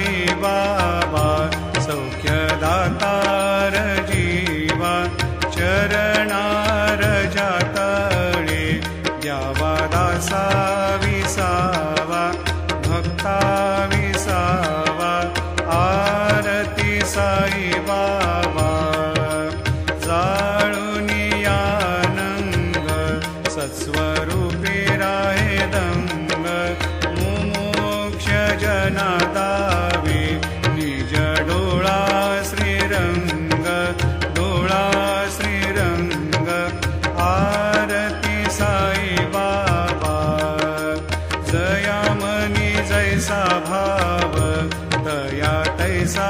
साई बाबा सौख्यदातार जीवा चरणार जातळे द्यावा दासा विसावा भक्ता विसावा आरती साई बाबा जाळूनी आनंद सत्स्वरूपी राहे दंग मुमोक्ष जना दावे निज डोळा श्रीरंग डोळा श्रीरंग आरती साई बाबा जया मनी जैसा भाव दया तैसा